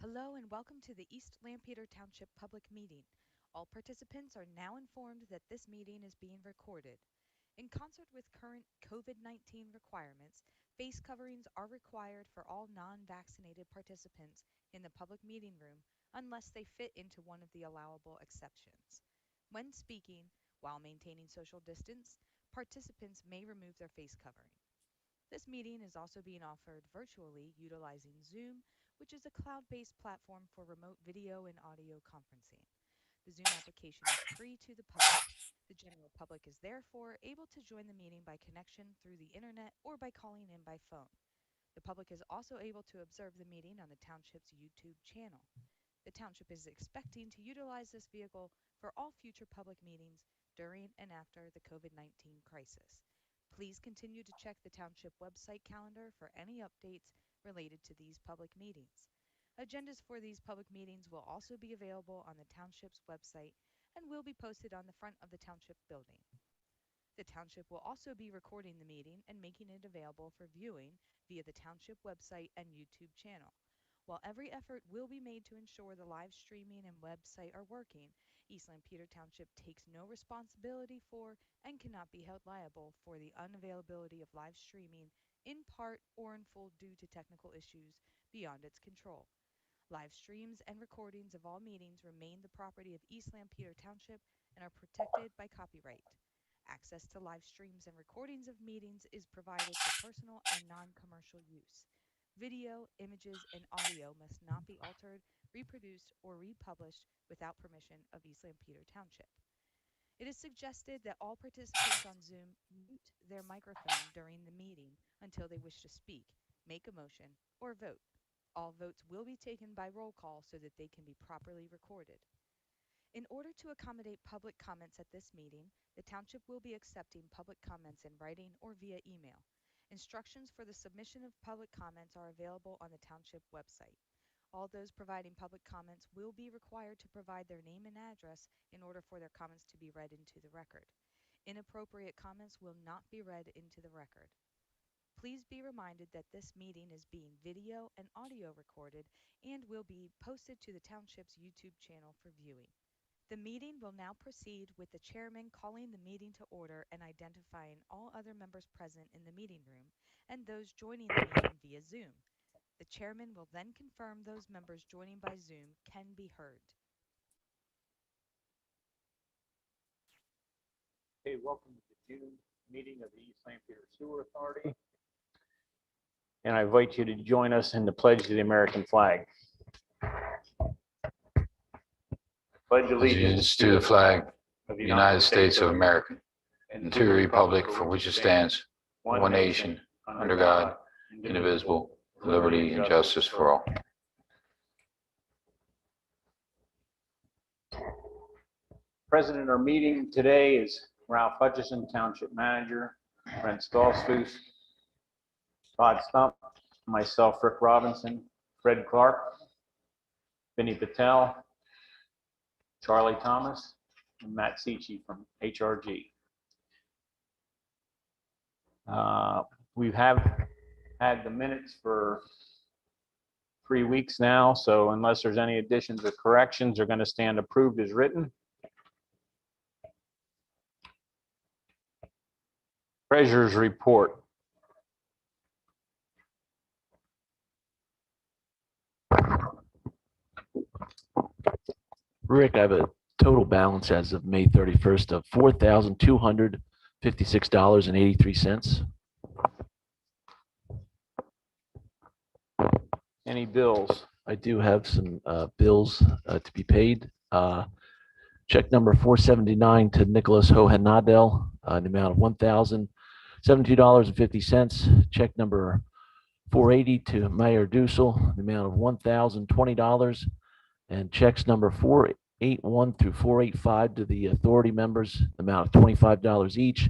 Hello and welcome to the East Lampeter Township Public Meeting. All participants are now informed that this meeting is being recorded. In concert with current COVID-19 requirements, face coverings are required for all non-vaccinated participants in the public meeting room unless they fit into one of the allowable exceptions. When speaking, while maintaining social distance, participants may remove their face covering. This meeting is also being offered virtually utilizing Zoom, which is a cloud-based platform for remote video and audio conferencing. The Zoom application is free to the public. The general public is therefore able to join the meeting by connection through the internet or by calling in by phone. The public is also able to observe the meeting on the township's YouTube channel. The township is expecting to utilize this vehicle for all future public meetings during and after the COVID-19 crisis. Please continue to check the township website calendar for any updates related to these public meetings. Agendas for these public meetings will also be available on the township's website and will be posted on the front of the township building. The township will also be recording the meeting and making it available for viewing via the township website and YouTube channel. While every effort will be made to ensure the live streaming and website are working, East Lampeter Township takes no responsibility for and cannot be held liable for the unavailability of live streaming in part or in full due to technical issues beyond its control. Live streams and recordings of all meetings remain the property of East Lampeter Township and are protected by copyright. Access to live streams and recordings of meetings is provided for personal and non-commercial use. Video, images, and audio must not be altered, reproduced, or republished without permission of East Lampeter Township. It is suggested that all participants on Zoom mute their microphone during the meeting until they wish to speak, make a motion, or vote. All votes will be taken by roll call so that they can be properly recorded. In order to accommodate public comments at this meeting, the township will be accepting public comments in writing or via email. Instructions for the submission of public comments are available on the township website. All those providing public comments will be required to provide their name and address in order for their comments to be read into the record. Inappropriate comments will not be read into the record. Please be reminded that this meeting is being video and audio recorded and will be posted to the township's YouTube channel for viewing. The meeting will now proceed with the chairman calling the meeting to order and identifying all other members present in the meeting room and those joining the meeting via Zoom. The chairman will then confirm those members joining by Zoom can be heard. Okay, welcome to the June meeting of the East Lampeter Sewer Authority. And I invite you to join us in the pledge to the American flag. Pledge Allegiance to the flag of the United States of America and to the republic for which it stands, one nation, under God, indivisible, with liberty and justice for all. President of our meeting today is Ralph Hutchison, Township Manager, Brent Stolzfus, Todd Stump, myself, Rick Robinson, Fred Clark, Vinny Patel, Charlie Thomas, and Matt Seachy from HRG. We have had the minutes for 3 weeks now, so unless there's any additions or corrections, they're going to stand approved as written. Treasurer's report. Rick, I have a total balance as of May 31st of $4,256.83. Any bills? I do have some bills to be paid. Check number 479 to Nicholas Hohenadel, in the amount of $1,072.50. Check number 480 to Mayor Dussel, the amount of $1,020. And checks number 481 through 485 to the authority members, the amount of $25 each.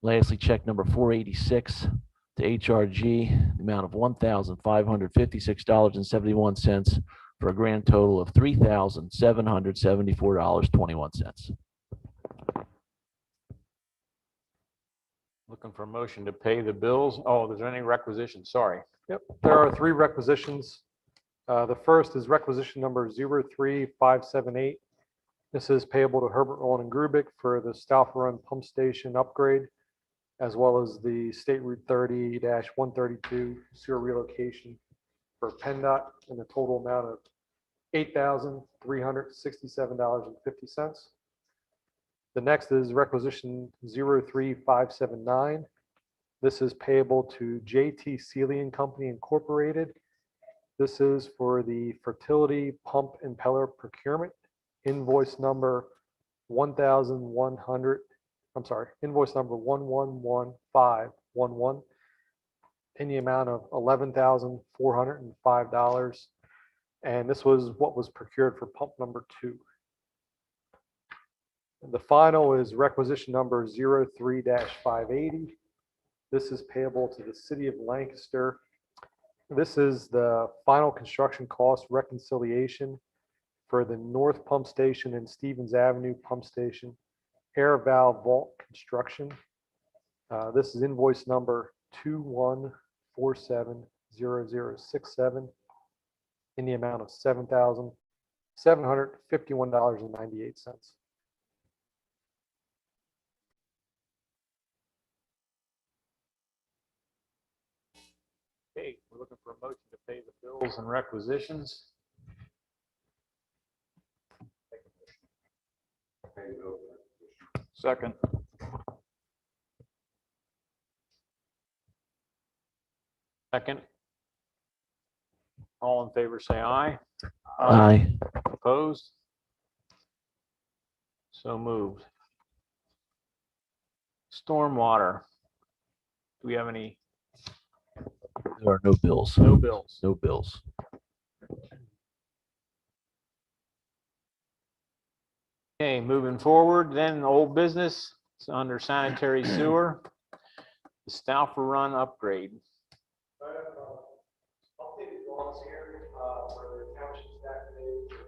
Lastly, check number 486 to HRG, the amount of $1,556.71 for a grand total of $3,774.21. Looking for a motion to pay the bills. Oh, is there any requisitions? Sorry. Yep, there are 3 requisitions. The first is requisition number 03578. This is payable to Herbert Roland and Grubik for the Stalfa Run Pump Station upgrade, as well as the State Route 30-132 sewer relocation for PennDOT in a total amount of $8,367.50. The next is requisition 03579. This is payable to JT Sealy and Company Incorporated. This is for the fertility pump impeller procurement. Invoice number 1,100, invoice number 111511 in the amount of $11,405. And this was what was procured for pump number 2. And the final is requisition number 03-580. This is payable to the City of Lancaster. This is the final construction cost reconciliation for the North Pump Station and Stevens Avenue Pump Station air valve vault construction. This is invoice number 21470067 in the amount of $7,751.98. Okay, we're looking for a motion to pay the bills and requisitions. Second. Second. All in favor, say aye. Aye. Opposed? So moved. Stormwater. Do we have any? There are no bills. No bills. No bills. Okay, moving forward, then old business, it's under sanitary sewer. The Stalfa Run upgrade. Updated drawings here, where the township's activated.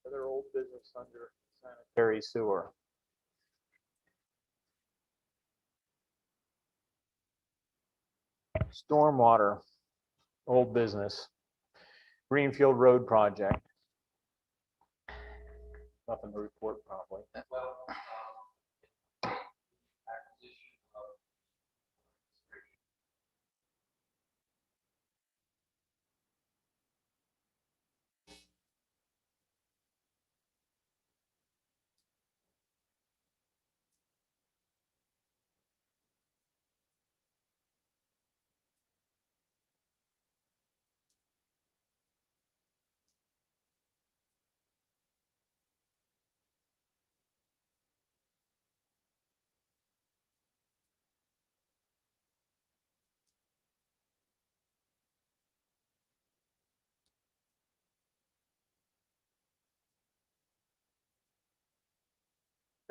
Other old business under sanitary sewer. Stormwater, old business. Greenfield Road project. Nothing to report probably.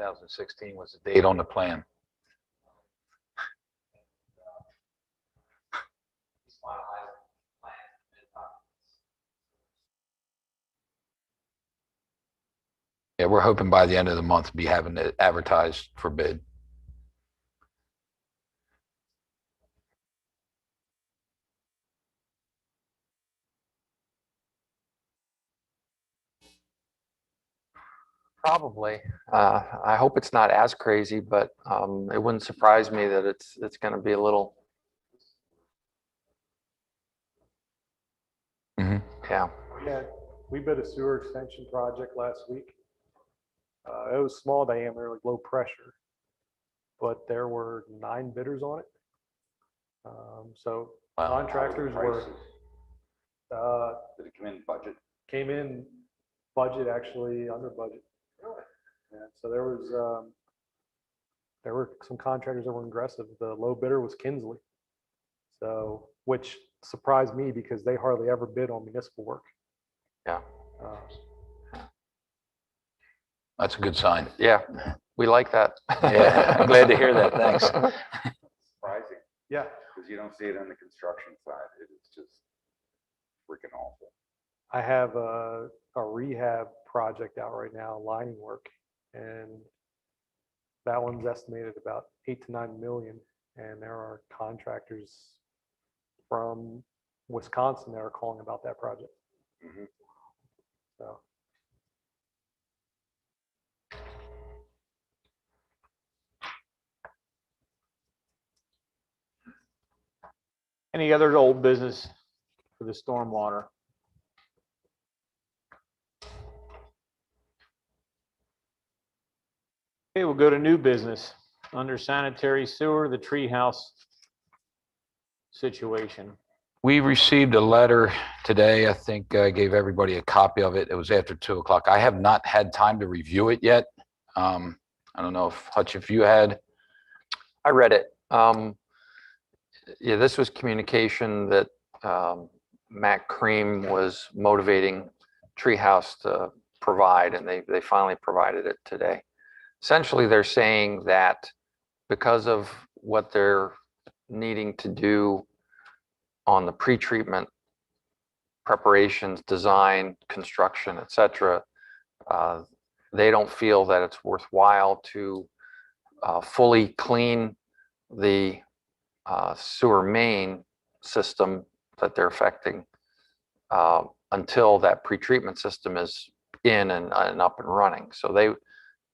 2016 was the date on the plan. Yeah, we're hoping by the end of the month to be having it advertised for bid. Probably. I hope it's not as crazy, but it wouldn't surprise me that it's going to be a little. Mhm. Yeah. We bid a sewer extension project last week. It was small diameter, like low pressure, but there were 9 bidders on it. So Wow. contractors were, Did it come in budget? came in budget, actually under budget. Yeah, so there were some contractors that were aggressive. The low bidder was Kinsley. So, which surprised me because they hardly ever bid on municipal work. Yeah. That's a good sign. Yeah. We like that. Yeah, I'm glad to hear that. Thanks. Surprising, Yeah, because you don't see it on the construction side. It's just freaking awful. I have a rehab project out right now, lining work, and that one's estimated about 8 to 9 million. And there are contractors from Wisconsin that are calling about that project. Mhm. So Any other old business for the stormwater? Okay, we'll go to new business. Under sanitary sewer, the treehouse situation. We received a letter today. I think I gave everybody a copy of it. It was after 2 o'clock. I have not had time to review it yet. I don't know if Hutch, if you had. I read it. Yeah, this was communication that Matt Cream was motivating Treehouse to provide, and they finally provided it today. Essentially, they're saying that because of what they're needing to do on the pretreatment preparations, design, construction, et cetera, they don't feel that it's worthwhile to fully clean the sewer main system that they're affecting until that pretreatment system is in and up and running. So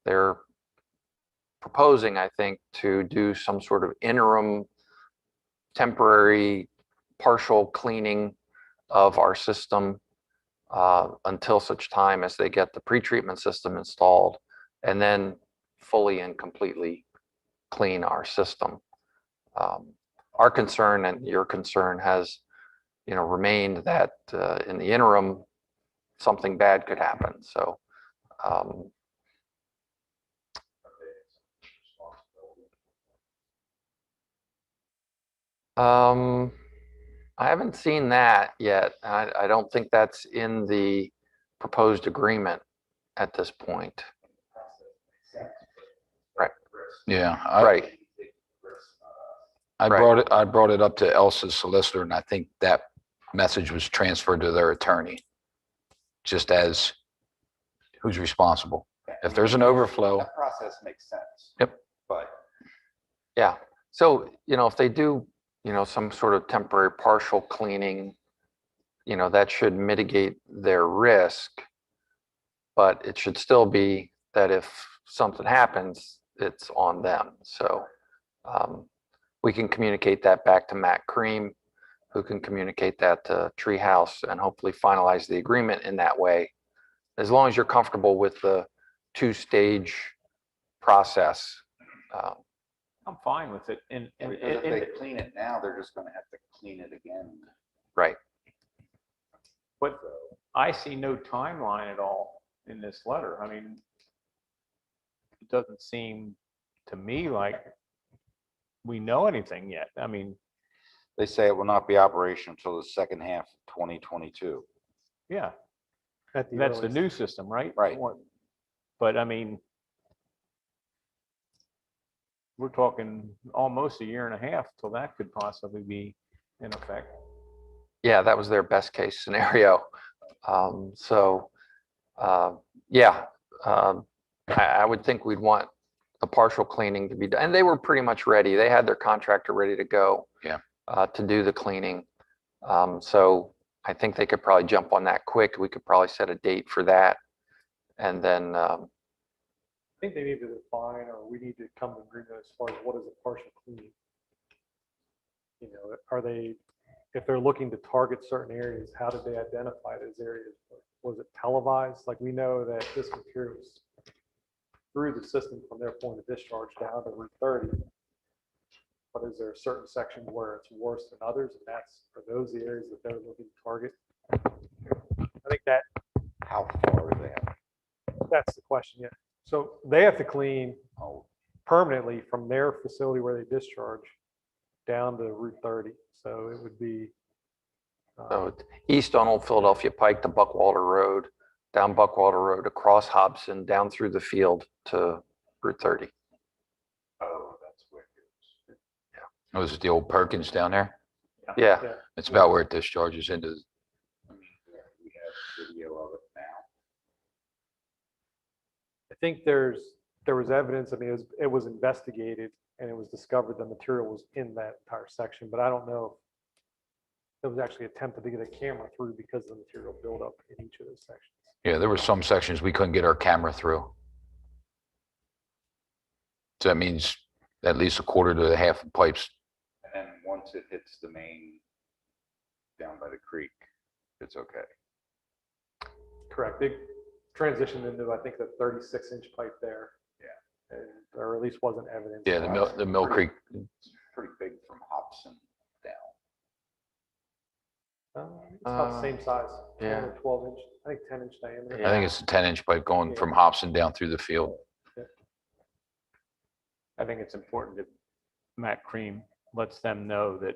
they're proposing, I think, to do some sort of interim, temporary, partial cleaning of our system until such time as they get the pretreatment system installed, and then fully and completely clean our system. Our concern and your concern has, remained that in the interim, something bad could happen. So I haven't seen that yet. I don't think that's in the proposed agreement at this point. Right. Yeah. Right. I Right. brought it up to Elsa's solicitor, and I think that message was transferred to their attorney, just as who's responsible. If there's an overflow. That process makes sense. Yep. But Yeah. So, if they do, some sort of temporary partial cleaning, that should mitigate their risk. But it should still be that if something happens, it's on them. So we can communicate that back to Matt Cream, who can communicate that to Treehouse and hopefully finalize the agreement in that way. As long as you're comfortable with the 2-stage process. I'm fine with it. And because if they clean it now, they're just gonna have to clean it again. Right. but I see no timeline at all in this letter. I mean, it doesn't seem to me like we know anything yet. I mean, They say it will not be operational until the second half of 2022. yeah, at the that's the earliest. new system, right? Right. But I mean, we're talking almost a year and a half till that could possibly be in effect. Yeah, that was their best case scenario. So, yeah, I would think we'd want the partial cleaning to be done. And they were pretty much ready. They had their contractor ready to go. Yeah. To do the cleaning. So I think they could probably jump on that quick. We could probably set a date for that. And then, I think they need to define, or we need to come to agreement as far as what is a partial cleaning. You know, are they, if they're looking to target certain areas, how did they identify those areas? Was it televised? Like, we know that this materials through the system from their point of discharge down to Route 30. But is there a certain section where it's worse than others? And are those the areas that they're looking to target? I think How far are they? that's the question, yeah. So they have to clean Oh, permanently from their facility where they discharge down to Route 30. So it would be, so east on Old Philadelphia Pike to Buckwalter Road, down Buckwalter Road, across Hobson, down through the field to Route 30. oh, that's wicked. Was it the old Perkins down there? Yeah. yeah. It's about where it discharges into, We have video of it now. I think there was evidence, I mean, it was investigated and it was discovered the material was in that entire section, but I don't know if it was actually attempted to get a camera through because of the material buildup in each of those sections. yeah, there were some sections we couldn't get our camera through. So that means at least a quarter to a half of pipes. And then once it hits the main down by the creek, it's okay. Correct. They transitioned into, I think, the 36-inch pipe there. Yeah. And, or at least wasn't evidence. Yeah, the Mill Creek, It's pretty big from Hobson down. It's about the same size. 10 yeah. or 12 inch, I think 10-inch diameter. I think it's a 10-inch pipe going from Hobson down through the field. I think it's important that Matt Cream lets them know that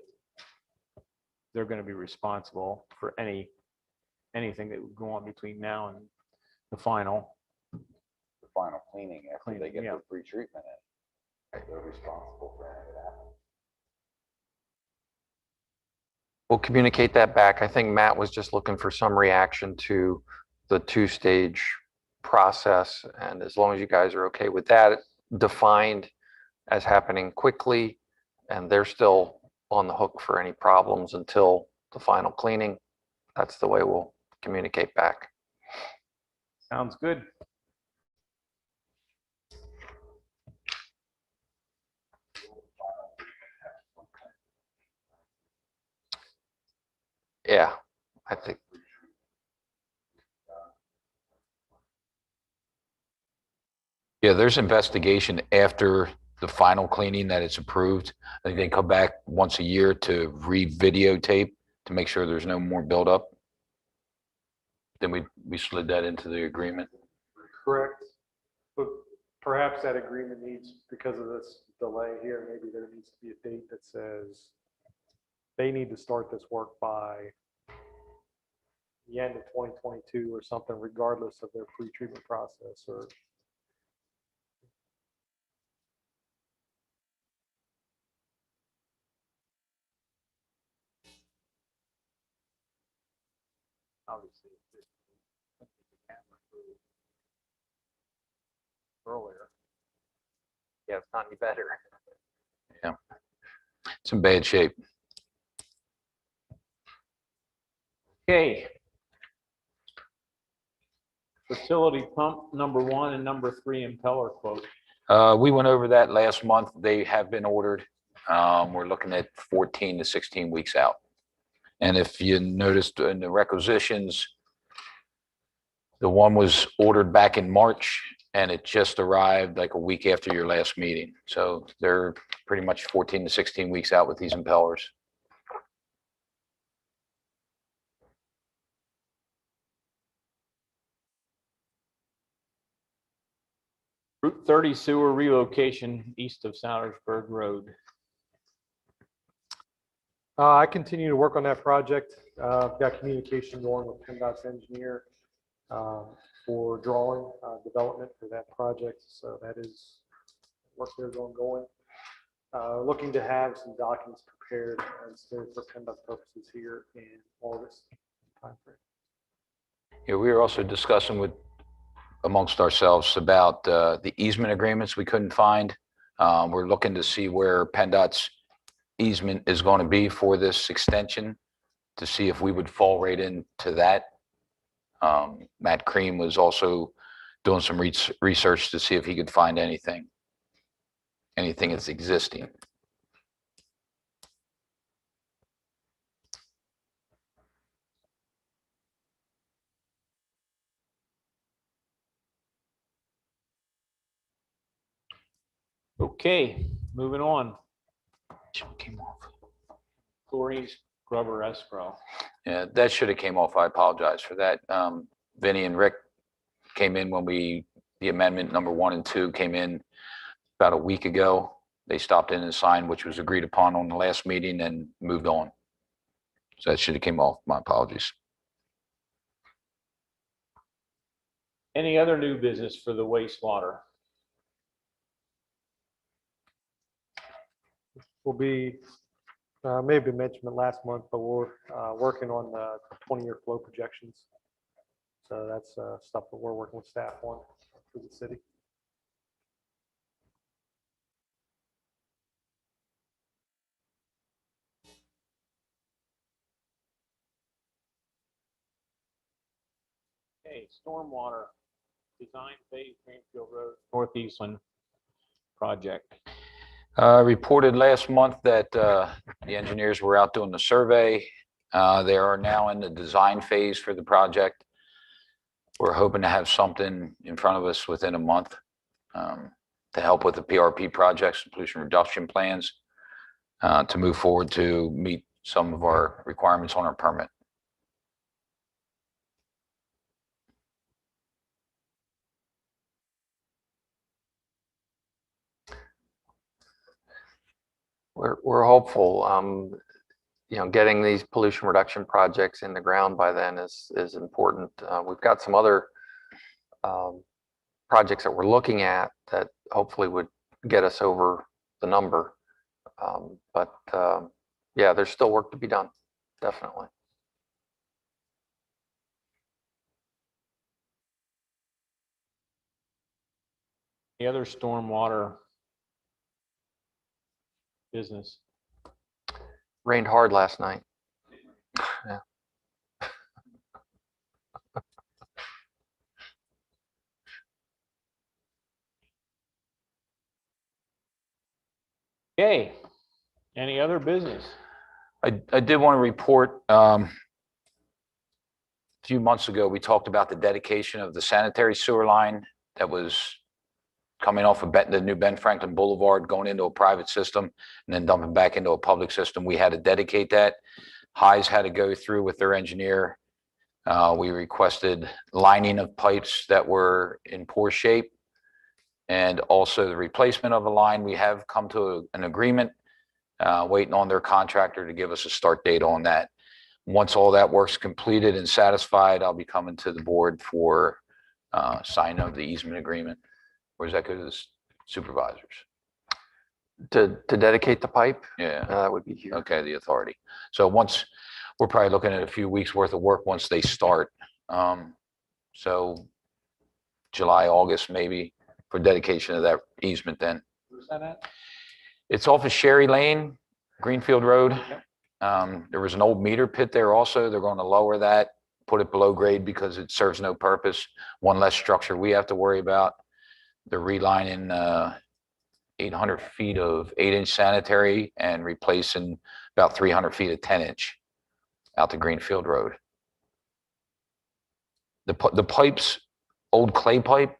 they're going to be responsible for anything that would go on between now and the final. The final cleaning after they Cleaning, get yeah. their pre-treatment in. They're responsible for any of that. We'll communicate that back. I think Matt was just looking for some reaction to the two-stage process. And as long as you guys are okay with that, defined as happening quickly, and they're still on the hook for any problems until the final cleaning, that's the way we'll communicate back. Sounds good. Yeah, I think. Yeah, there's investigation after the final cleaning that it's approved. I think they come back once a year to re-videotape to make sure there's no more buildup. Then we slid that into the agreement. Correct. But perhaps that agreement needs, because of this delay here, maybe there needs to be a date that says they need to start this work by the end of 2022 or something, regardless of their pre-treatment process or. Obviously, the camera earlier. Yeah, it's not any better. It's in bad shape. Okay. Facility pump number 1 and number 3 impeller quote. We went over that last month. They have been ordered. We're looking at 14 to 16 weeks out. And if you noticed in the requisitions, the one was ordered back in March and it just arrived like a week after your last meeting. So they're pretty much 14 to 16 weeks out with these impellers. Route 30 sewer relocation east of Sallersburg Road. I continue to work on that project. I've got communication going with PennDOT's engineer for drawing development for that project. So that is work there's ongoing. looking to have some documents prepared and stored for PennDOT purposes here in August timeframe. Yeah, we were also discussing amongst ourselves about the easement agreements we couldn't find. We're looking to see where PennDOT's easement is going to be for this extension, to see if we would fall right into that. Matt Cream was also doing some research to see if he could find anything that's existing. Okay, moving on. Came off. Chlorine scrubber escrow. Yeah, that should have came off. I apologize for that. Vinny and Rick came in when the amendment number 1 and 2 came in about a week ago. They stopped in and signed, which was agreed upon on the last meeting, and moved on. So that should have came off. My apologies. Any other new business for the wastewater? We'll be, maybe mentioned it last month, but we're working on the 20-year flow projections. So that's stuff that we're working with staff on for the city. Okay, stormwater design phase, Greenfield Road, Northeastland project. Reported last month that the engineers were out doing the survey. They are now in the design phase for the project. We're hoping to have something in front of us within a month to help with the PRP projects, pollution reduction plans, to move forward to meet some of our requirements on our permit. We're hopeful. Getting these pollution reduction projects in the ground by then is important. We've got some other projects that we're looking at that hopefully would get us over the number. Yeah, there's still work to be done, definitely. The other stormwater business. Rained hard last night. Yeah. Okay, any other business? I did want to report, a few months ago, we talked about the dedication of the sanitary sewer line that was coming off of the new Ben Franklin Boulevard, going into a private system and then dumping back into a public system. We had to dedicate that. Highs had to go through with their engineer. We requested lining of pipes that were in poor shape, and also the replacement of a line. We have come to an agreement, waiting on their contractor to give us a start date on that. Once all that work's completed and satisfied, I'll be coming to the board for signing of the easement agreement. Or does that go to the supervisors? To dedicate the pipe? Yeah. That would be here. Okay, the authority. So we're probably looking at a few weeks worth of work once they start. So July, August, maybe, for dedication of that easement then. Where's that at? It's off of Sherry Lane, Greenfield Road. There was an old meter pit there also. They're going to lower that, put it below grade because it serves no purpose. One less structure we have to worry about. They're relining 800 feet of 8-inch sanitary and replacing about 300 feet of 10-inch out to Greenfield Road. The pipe's old clay pipe,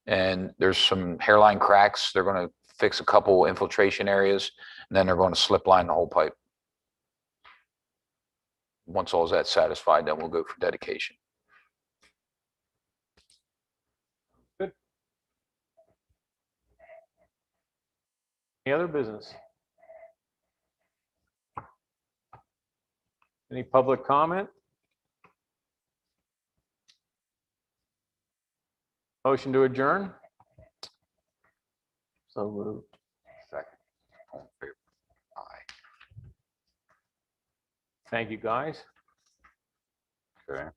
and there's some hairline cracks. They're going to fix a couple infiltration areas, and then they're going to slip line the whole pipe. Once all that's satisfied, then we'll go for dedication. Good. Any other business? Any public comment? Motion to adjourn? So moved. Second. Thank you, guys. Okay.